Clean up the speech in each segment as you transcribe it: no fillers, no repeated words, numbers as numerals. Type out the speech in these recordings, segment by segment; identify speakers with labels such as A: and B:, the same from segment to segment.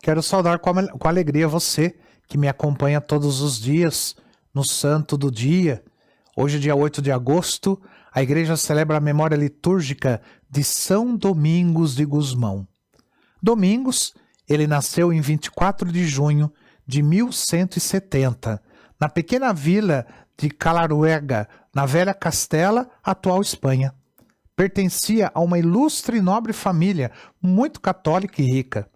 A: Quero saudar com alegria você que me acompanha todos os dias no Santo do Dia. Hoje, dia 8 de agosto, a igreja celebra a memória litúrgica de São Domingos de Gusmão. Domingos, ele nasceu em 24 de junho de 1170, na pequena vila de Calaruega, na velha Castela, atual Espanha. Pertencia a uma ilustre e nobre família, muito católica e rica.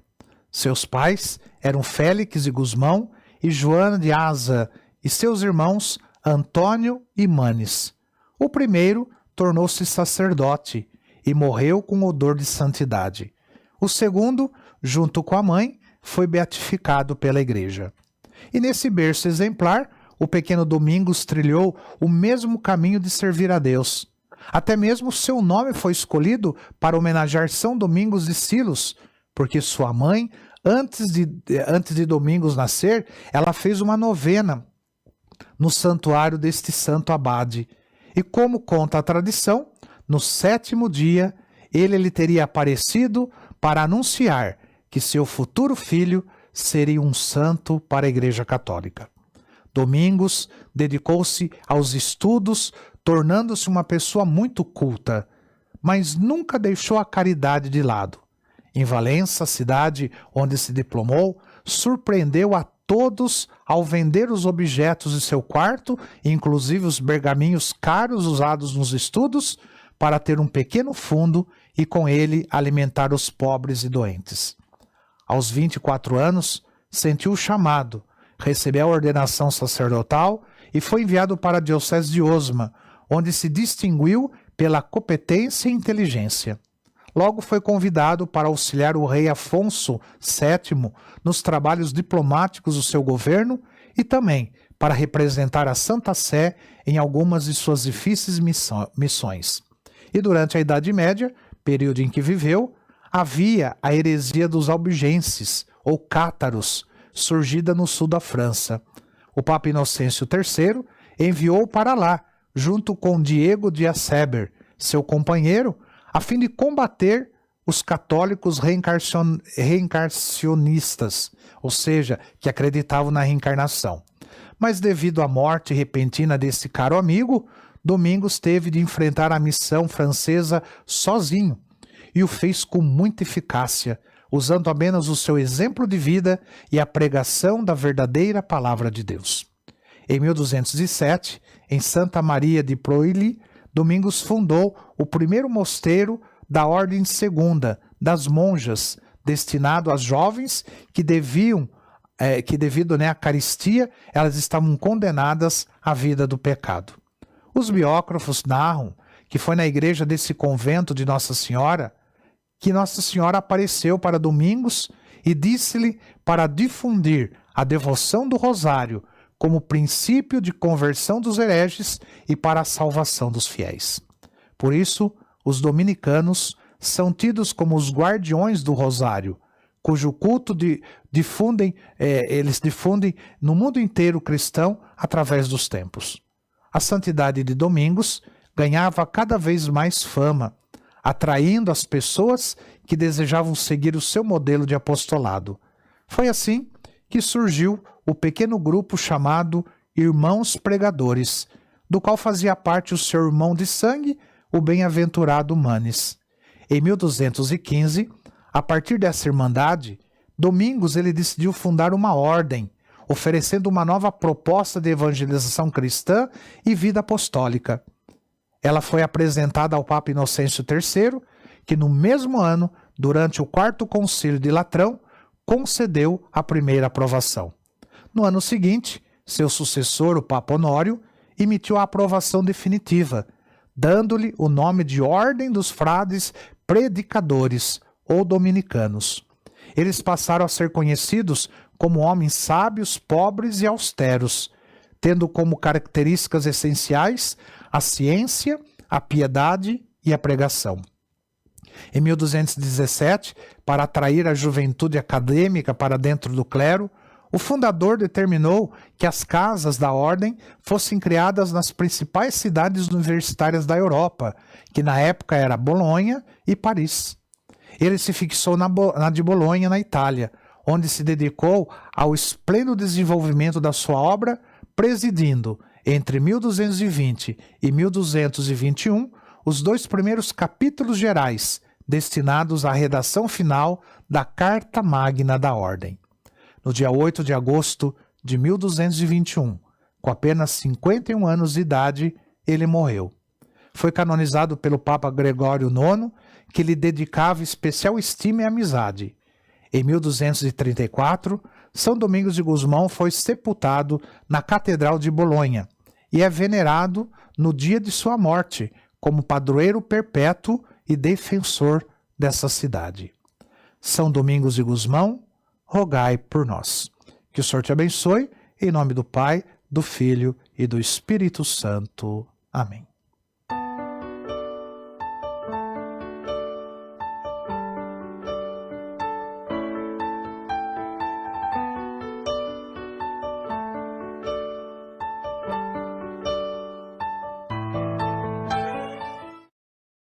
A: Seus pais eram Félix de Gusmão e Joana de Asa, e seus irmãos Antônio e Manes. O primeiro tornou-se sacerdote e morreu com odor de santidade. O segundo, junto com a mãe, foi beatificado pela igreja. E nesse berço exemplar, o pequeno Domingos trilhou o mesmo caminho de servir a Deus. Até mesmo seu nome foi escolhido para homenagear São Domingos de Silos, porque sua mãe, antes de Domingos nascer, ela fez uma novena no santuário deste santo abade. E como conta a tradição, no 7º dia, ele lhe teria aparecido para anunciar que seu futuro filho seria um santo para a Igreja Católica. Domingos dedicou-se aos estudos, tornando-se uma pessoa muito culta, mas nunca deixou a caridade de lado. Em Valença, cidade onde se diplomou, surpreendeu a todos ao vender os objetos de seu quarto, inclusive os pergaminhos caros usados nos estudos, para ter um pequeno fundo e com ele alimentar os pobres e doentes. Aos 24 anos, sentiu o chamado, recebeu a ordenação sacerdotal e foi enviado para a diocese de Osma, onde se distinguiu pela competência e inteligência. Logo foi convidado para auxiliar o rei Afonso VII nos trabalhos diplomáticos do seu governo e também para representar a Santa Sé em algumas de suas difíceis missões. E durante a Idade Média, período em que viveu, havia a heresia dos albigenses, ou cátaros, surgida no sul da França. O Papa Inocêncio III enviou para lá, junto com Diego de Asseber, seu companheiro, a fim de combater os católicos reencarnacionistas, ou seja, que acreditavam na reencarnação. Mas devido à morte repentina desse caro amigo, Domingos teve de enfrentar a missão francesa sozinho, e o fez com muita eficácia, usando apenas o seu exemplo de vida e a pregação da verdadeira palavra de Deus. Em 1207, em Santa Maria de Proili, Domingos fundou o primeiro mosteiro da Ordem Segunda, das monjas, destinado às jovens que devido à caristia, elas estavam condenadas à vida do pecado. Os biógrafos narram que foi na igreja desse convento de Nossa Senhora que Nossa Senhora apareceu para Domingos e disse-lhe para difundir a devoção do rosário como princípio de conversão dos hereges e para a salvação dos fiéis. Por isso, os dominicanos são tidos como os guardiões do rosário, cujo culto eles difundem no mundo inteiro cristão através dos tempos. A santidade de Domingos ganhava cada vez mais fama, atraindo as pessoas que desejavam seguir o seu modelo de apostolado. Foi assim que surgiu o pequeno grupo chamado Irmãos Pregadores, do qual fazia parte o seu irmão de sangue, o bem-aventurado Manes. Em 1215, a partir dessa irmandade, Domingos ele decidiu fundar uma ordem, oferecendo uma nova proposta de evangelização cristã e vida apostólica. Ela foi apresentada ao Papa Inocêncio III, que no mesmo ano, durante o 4º Concílio de Latrão, concedeu a primeira aprovação. No ano seguinte, seu sucessor, o Papa Honório, emitiu a aprovação definitiva, dando-lhe o nome de Ordem dos Frades Predicadores, ou Dominicanos. Eles passaram a ser conhecidos como homens sábios, pobres e austeros, tendo como características essenciais a ciência, a piedade e a pregação. Em 1217, para atrair a juventude acadêmica para dentro do clero, o fundador determinou que as casas da ordem fossem criadas nas principais cidades universitárias da Europa, que na época era Bolonha e Paris. Ele se fixou na de Bolonha, na Itália, onde se dedicou ao esplêndido desenvolvimento da sua obra, presidindo, entre 1220 e 1221, os 2 primeiros capítulos gerais, destinados à redação final da Carta Magna da Ordem. No dia 8 de agosto de 1221, com apenas 51 anos de idade, ele morreu. Foi canonizado pelo Papa Gregório IX, que lhe dedicava especial estima e amizade. Em 1234, São Domingos de Gusmão foi sepultado na Catedral de Bolonha e é venerado no dia de sua morte como padroeiro perpétuo e defensor dessa cidade. São Domingos de Gusmão, rogai por nós. Que o Senhor te abençoe, em nome do Pai, do Filho e do Espírito Santo. Amém.